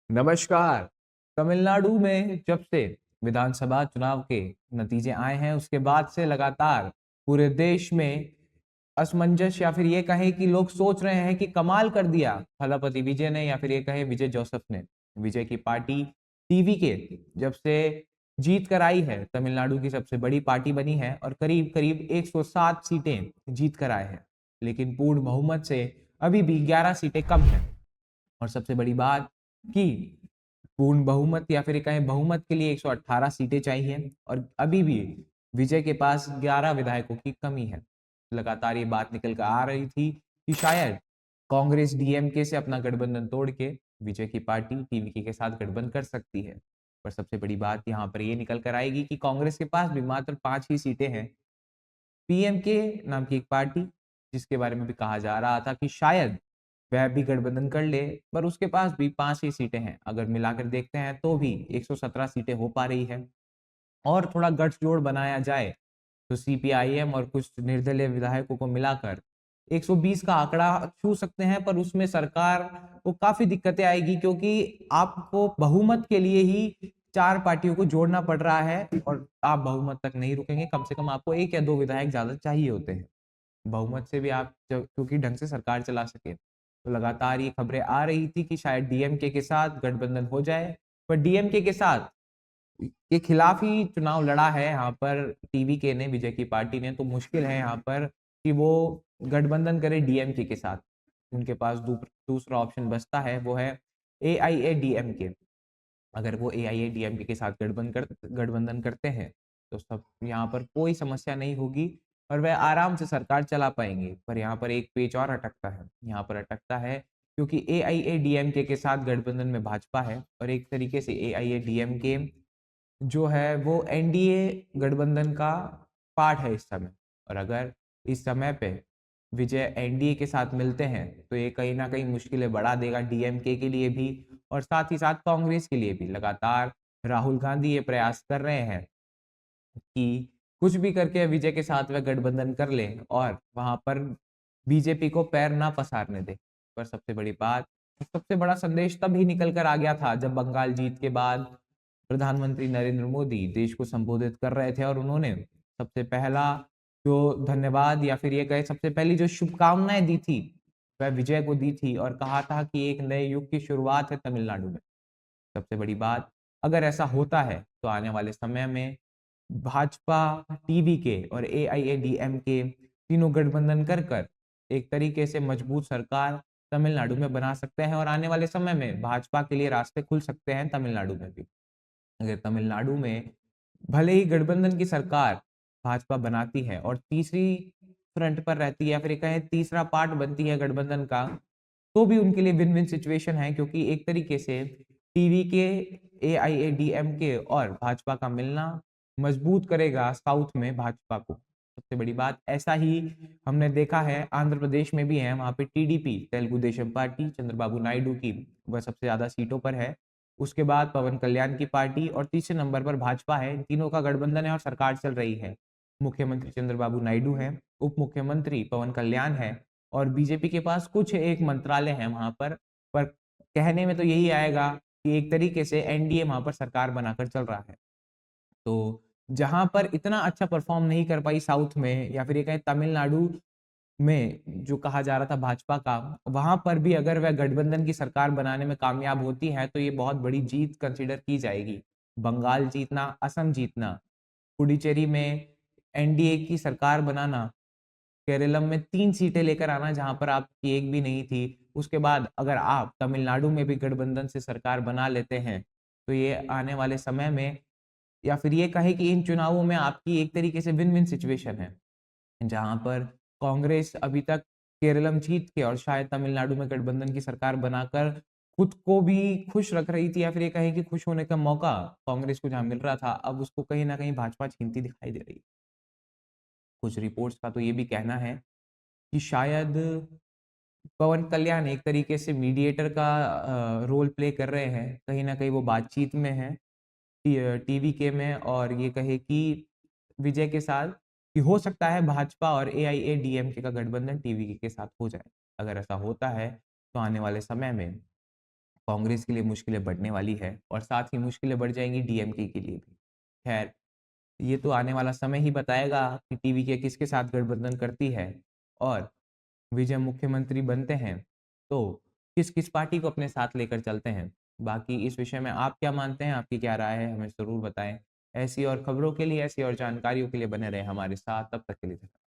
नमस्कार। तमिलनाडु में जब से विधानसभा चुनाव के नतीजे आए हैं, उसके बाद से लगातार पूरे देश में असमंजस या फिर ये कहें कि लोग सोच रहे हैं कि कमाल कर दिया थलापति विजय ने, या फिर ये कहें विजय जोसेफ ने। विजय की पार्टी टीवी के जब से जीत कर आई है, तमिलनाडु की सबसे बड़ी पार्टी बनी है और करीब करीब 107 सीटें जीत कर आए हैं। लेकिन पूर्ण बहुमत से अभी भी 11 सीटें कम हैं। और सबसे बड़ी बात कि पूर्ण बहुमत या फिर कहें बहुमत के लिए 118 सीटें चाहिए और अभी भी विजय के पास 11 विधायकों की कमी है। लगातार ये बात निकल कर आ रही थी कि शायद कांग्रेस डीएमके से अपना गठबंधन तोड़ के विजय की पार्टी टीवीके के साथ गठबंधन कर सकती है। पर सबसे बड़ी बात यहाँ पर ये निकल कर आएगी कि कांग्रेस के पास भी मात्र 5 ही सीटें हैं। पीएमके नाम की एक पार्टी, जिसके बारे में भी कहा जा रहा था कि शायद वह भी गठबंधन कर ले, पर उसके पास भी 5 ही सीटें हैं। अगर मिलाकर देखते हैं तो भी 117 सीटें हो पा रही है। और थोड़ा गठजोड़ बनाया जाए तो सीपीआईएम और कुछ निर्दलीय विधायकों को मिलाकर 120 का आंकड़ा छू सकते हैं, पर उसमें सरकार को काफी दिक्कतें आएगी, क्योंकि आपको बहुमत के लिए ही 4 पार्टियों को जोड़ना पड़ रहा है और आप बहुमत तक नहीं रुकेंगे। कम से कम आपको 1 या 2 विधायक ज्यादा चाहिए होते हैं बहुमत से भी, आप क्योंकि ढंग से सरकार चला सके। तो लगातार ये खबरें आ रही थी कि शायद डीएमके के साथ गठबंधन हो जाए, पर डीएमके के साथ के खिलाफ ही चुनाव लड़ा है यहाँ पर टीवीके ने, विजय की पार्टी ने। तो मुश्किल है यहाँ पर कि वो गठबंधन करे डीएमके के साथ। उनके पास दूसरा ऑप्शन बचता है, वो है एआईएडीएमके। अगर वो एआईएडीएमके के साथ गठबंधन करते हैं तो सब यहाँ पर कोई समस्या नहीं होगी और वह आराम से सरकार चला पाएंगे। पर यहाँ पर एक पेच और अटकता है, यहाँ पर अटकता है क्योंकि एआईएडीएमके के साथ गठबंधन में भाजपा है और एक तरीके से एआईएडीएमके जो है वो एनडीए गठबंधन का पार्ट है इस समय। और अगर इस समय पे विजय एनडीए के साथ मिलते हैं तो ये कहीं ना कहीं मुश्किलें बढ़ा देगा डीएमके के लिए भी और साथ ही साथ कांग्रेस के लिए भी। लगातार राहुल गांधी ये प्रयास कर रहे हैं कि कुछ भी करके विजय के साथ वह गठबंधन कर ले और वहां पर बीजेपी को पैर ना पसारने दे। पर सबसे बड़ी बात, सबसे बड़ा संदेश तब ही निकल कर आ गया था जब बंगाल जीत के बाद प्रधानमंत्री नरेंद्र मोदी देश को संबोधित कर रहे थे और उन्होंने सबसे पहला जो धन्यवाद या फिर ये कहे सबसे पहली जो शुभकामनाएं दी थी वह विजय को दी थी और कहा था कि एक नए युग की शुरुआत है तमिलनाडु में। सबसे बड़ी बात, अगर ऐसा होता है तो आने वाले समय में भाजपा, टीवीके और एआईएडीएमके तीनों गठबंधन कर कर एक तरीके से मजबूत सरकार तमिलनाडु में बना सकते हैं और आने वाले समय में भाजपा के लिए रास्ते खुल सकते हैं तमिलनाडु में भी। अगर तमिलनाडु में भले ही गठबंधन की सरकार भाजपा बनाती है और तीसरी फ्रंट पर रहती है या फिर कहें तीसरा पार्ट बनती है गठबंधन का, तो भी उनके लिए विन विन सिचुएशन है, क्योंकि एक तरीके से टीवी के एआईएडीएमके और भाजपा का मिलना मजबूत करेगा साउथ में भाजपा को। सबसे बड़ी बात, ऐसा ही हमने देखा है आंध्र प्रदेश में भी है। वहां पे टीडीपी तेलुगु देशम पार्टी चंद्रबाबू नायडू की वह सबसे ज्यादा सीटों पर है। उसके बाद पवन कल्याण की पार्टी और तीसरे नंबर पर भाजपा है। इन तीनों का गठबंधन है और सरकार चल रही है। मुख्यमंत्री चंद्रबाबू नायडू हैं, उप मुख्यमंत्री पवन कल्याण है और बीजेपी के पास कुछ एक मंत्रालय हैं वहां पर कहने में तो यही आएगा कि एक तरीके से एनडीए वहां पर सरकार बनाकर चल रहा है। तो जहां पर इतना अच्छा परफॉर्म नहीं कर पाई साउथ में या फिर ये कहें तमिलनाडु में जो कहा जा रहा था भाजपा का, वहां पर भी अगर वह गठबंधन की सरकार बनाने में कामयाब होती है तो ये बहुत बड़ी जीत कंसीडर की जाएगी। बंगाल जीतना, असम जीतना, पुडुचेरी में एनडीए की सरकार बनाना, केरलम में 3 सीटें लेकर आना जहां पर आपकी एक भी नहीं थी। उसके बाद अगर आप तमिलनाडु में भी गठबंधन से सरकार बना लेते हैं तो ये आने वाले समय में या फिर ये कहे कि इन चुनावों में आपकी एक तरीके से विन विन सिचुएशन है, जहां पर कांग्रेस अभी तक केरलम जीत के और शायद तमिलनाडु में गठबंधन की सरकार बनाकर खुद को भी खुश रख रही थी या फिर ये कहें कि खुश होने का मौका कांग्रेस को जहां मिल रहा था, अब उसको कहीं ना कहीं भाजपा छीनती दिखाई दे रही है। कुछ रिपोर्ट्स का तो ये भी कहना है कि शायद पवन कल्याण एक तरीके से मीडिएटर का रोल प्ले कर रहे हैं। कहीं ना कहीं वो बातचीत में है टीवी के में और ये कहे कि विजय के साथ कि हो सकता है भाजपा और एआईएडीएमके का गठबंधन टीवी के साथ हो जाए। अगर ऐसा होता है तो आने वाले समय में कांग्रेस के लिए मुश्किलें बढ़ने वाली है और साथ ही मुश्किलें बढ़ जाएंगी डीएमके के लिए भी। खैर, ये तो आने वाला समय ही बताएगा कि टीवीके किसके साथ गठबंधन करती है और विजय मुख्यमंत्री बनते हैं तो किस किस पार्टी को अपने साथ लेकर चलते हैं। बाकी इस विषय में आप क्या मानते हैं, आपकी क्या राय है, हमें ज़रूर बताएं। ऐसी और खबरों के लिए, ऐसी और जानकारियों के लिए बने रहे हमारे साथ। तब तक के लिए धन्यवाद।